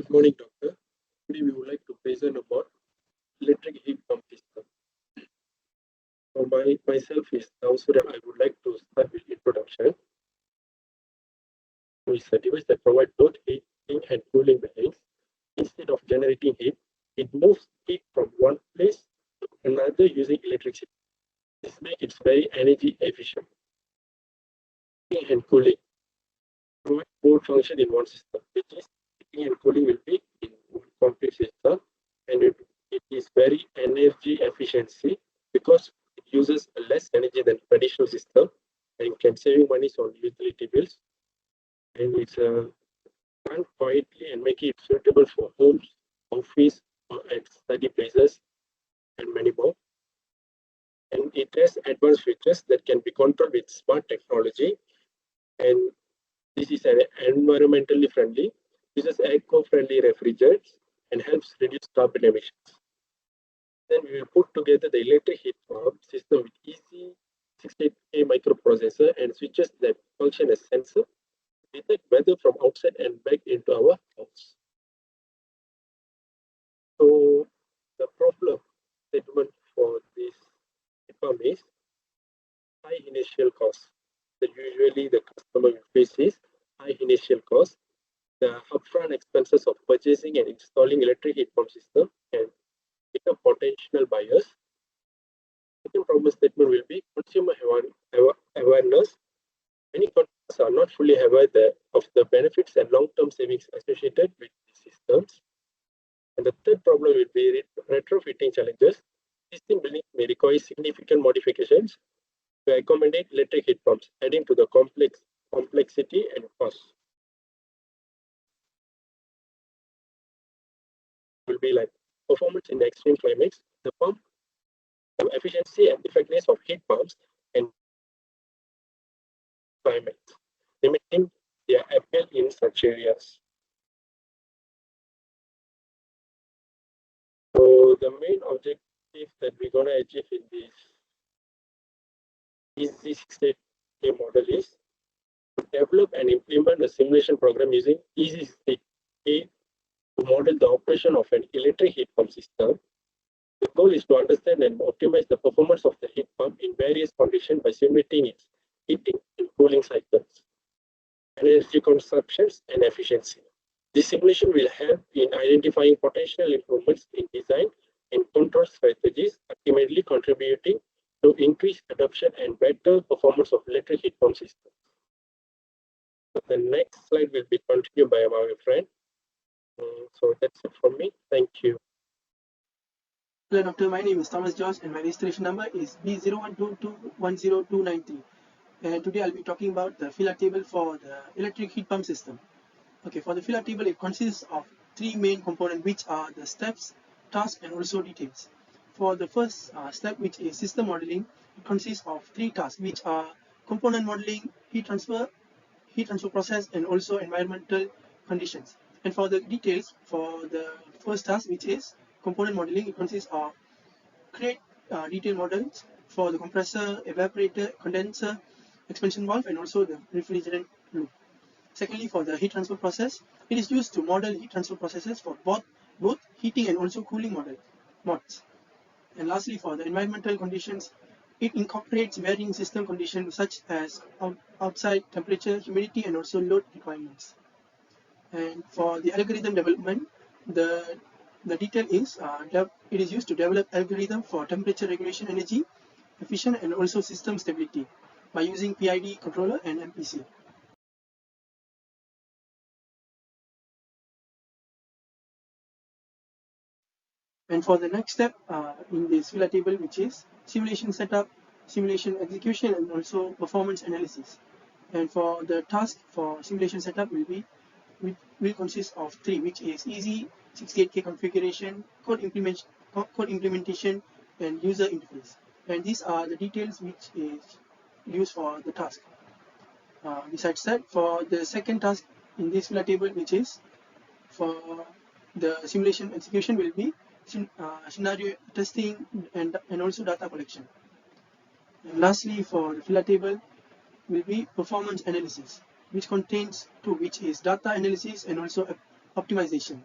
Good morning, doctor. Today we would like to present about electric heat pump system. So myself is Surya. I would like to start with introduction. So it's a device that provides both heating and cooling behaves. Instead of generating heat, it moves heat from one place to another using electricity. This makes it very energy efficient. Heating and cooling provide both function in one system, which is heating and cooling will be in one complete system, and it is very energy efficiency because it uses less energy than traditional system and can save money on utility bills, and it's run quietly and make it suitable for homes, office, or at study places, and many more. And it has advanced features that can be controlled with smart technology, and this is an environmentally friendly, uses eco-friendly refrigerants, and helps reduce carbon emissions. Then we will put together the electric heat pump system with easy 68K microprocessor and switches that function as sensor, detect weather from outside and back into our house. So the problem statement for this heat pump is high initial cost. That usually the customer will face is high initial cost. The upfront expenses of purchasing and installing electric heat pump system can become potential buyers. Second problem statement will be consumer awareness. Many consumers are not fully aware of the benefits and long-term savings associated with these systems. And the third problem will be retrofitting challenges. Existing buildings may require significant modifications to accommodate electric heat pumps, adding to the complexity and cost. Will be like performance in extreme climates. The pump, the efficiency and effectiveness of heat pumps and climates, limiting their appeal in such areas. So the main objective that we're going to achieve in this easy 68K model is to develop and implement a simulation program using easy 68K to model the operation of an electric heat pump system. The goal is to understand and optimize the performance of the heat pump in various conditions by simulating its heating and cooling cycles, energy consumptions, and efficiency. This simulation will help in identifying potential improvements in design and control strategies, ultimately contributing to increased adoption and better performance of electric heat pump systems. The next slide will be continued by my friend. So that's it from me. Thank you. Hello, doctor. My name is Thomas George, and my registration number is B0122102293. And today I'll be talking about the filler table for the electric heat pump system. Okay, for the filler table, it consists of three main components, which are the steps, tasks, and also details. For the first step, which is system modeling, it consists of three tasks, which are component modeling, heat transfer process, and also environmental conditions. And for the details, for the first task, which is component modeling, it consists of create detailed models for the compressor, evaporator, condenser, expansion valve, and also the refrigerant loop. Secondly, for the heat transfer process, it is used to model heat transfer processes for both heating and also cooling modes. And lastly, for the environmental conditions, it incorporates varying system conditions such as outside temperature, humidity, and also load requirements. And for the algorithm development, the detail is it is used to develop algorithm for temperature regulation, energy efficient, and also system stability by using PID controller and MPC. And for the next step in this filler table, which is simulation setup, simulation execution, and also performance analysis. And for the task for simulation setup will consist of three, which is easy 68K configuration, code implementation, and user interface. And these are the details which is used for the task. Besides that, for the second task in this filler table, which is for the simulation execution, will be scenario testing and also data collection. And lastly, for the filler table will be performance analysis, which contains two, which is data analysis and also optimization.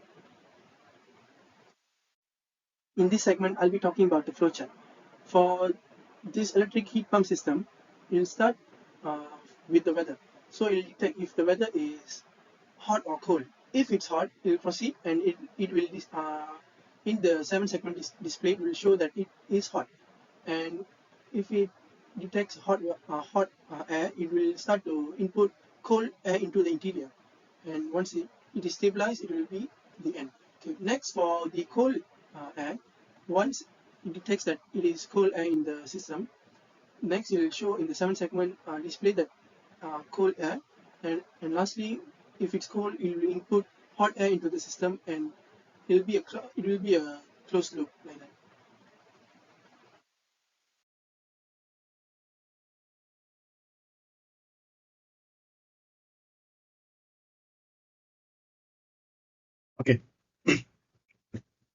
In this segment, I'll be talking about the flowchart. For this electric heat pump system, you'll start uh, with the weather. So it'll detect if the weather is hot or cold. If it's hot, it will proceed and it will in the 7 segment display it will show that it is hot. And if it detects hot air, it will start to input cold air into the interior. And once it is stabilized, it will be the end. Okay. Next, for the cold air, once it detects that it is cold air in the system, next it will show in the 7 segment display that cold air, and lastly, if it's cold, it will input hot air into the system, and it will be a closed loop like that. Okay.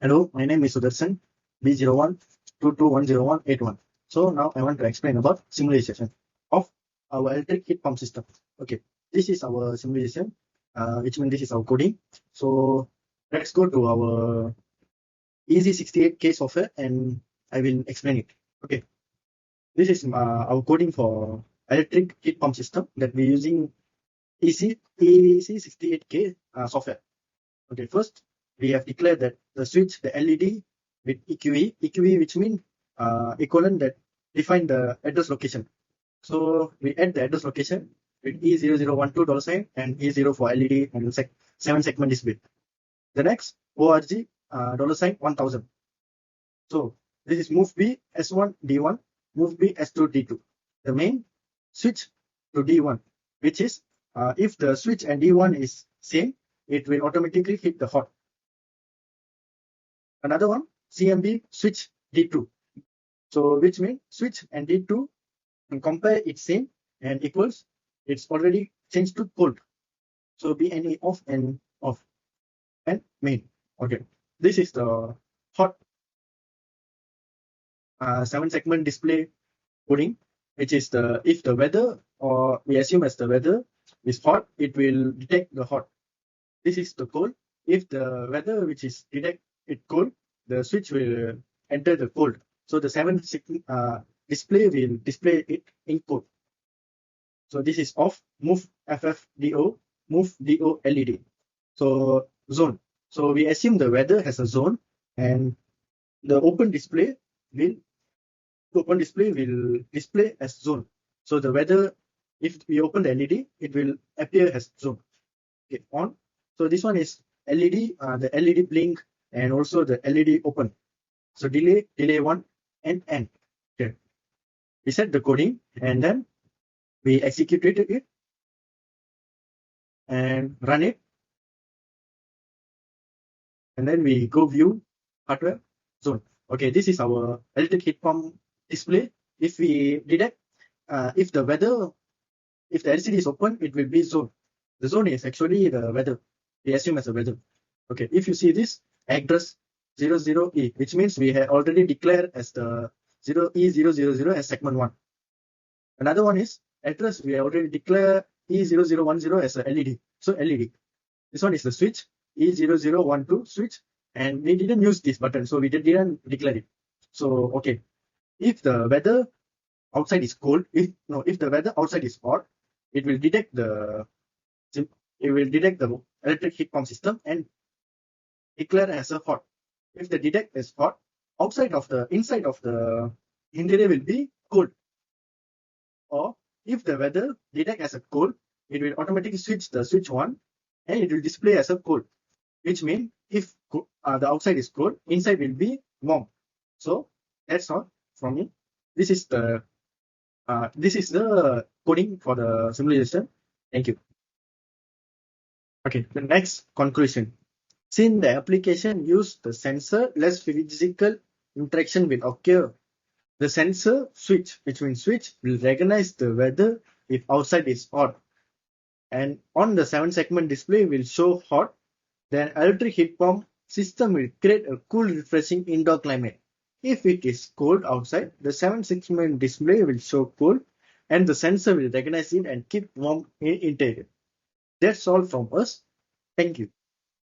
Hello, my name is Sudarshan, B01221081. So now I want to explain about simulation of our electric heat pump system. Okay, this is our simulation, which means this is our coding. So let's go to our EZ68K software and I will explain it. Okay, this is our coding for electric heat pump system that we're using EC68K software. Okay, first we have declared that the switch, the LED with EQE which means equivalent that define the address location. So we add the address location with E0012 $sign and E0 for LED and 7 segment display. The next ORG $sign 1000. So this is move B S1 D1, move B S2 D2. The main switch to D1, which is if the switch and D1 is same, it will automatically hit the hot. Another one, CMB switch D2. So which means switch and D2 and compare it's same and equals, it's already changed to cold. So BNE off and off and main. Okay, this is the hot 7 segment display coding, which is the if the weather, or we assume as the weather is hot, it will detect the hot. This is the cold. If the weather which is detect it cold, the switch will enter the cold. So the 7 segment display will display it in cold. So this is off, move FFDO, move DO LED. So zone. So we assume the weather has a zone and the open display will display as zone. So the weather, if we open the LED, it will appear as zone. Okay, on. So this one is LED, the LED blink and also the LED open. So delay 1 and end. Okay. We set the coding and then we executed it and run it. And then we go view hardware zone. Okay, this is our electric heat pump display. If we detect, if the LCD is open, it will be zone. The zone is actually the weather. We assume as a weather. Okay, if you see this address 00E, which means we have already declared as the 0E000 as segment 1. Another one is address, we already declare E0010 as a LED. So LED. This one is the switch, E0012 switch, and we didn't use this button, so we didn't declare it. So okay, if the weather outside is cold, if the weather outside is hot, it will detect the electric heat pump system and declare as a hot. If the detect is hot, inside of the interior will be cold. Or if the weather detect as a cold, it will automatically switch the switch 1 and it will display as a cold, which means if the outside is cold, inside will be warm. So that's all from me. This is the coding for the simulation. Thank you. Okay, the next conclusion. Since the application use the sensor, less physical interaction will occur. The sensor switch, which means switch, will recognize the weather if outside is hot. And on the 7 segment display will show hot. Then electric heat pump system will create a cool, refreshing indoor climate. If it is cold outside, the 7 segment display will show cold and the sensor will recognize it and keep warm in interior. That's all from us. Thank you.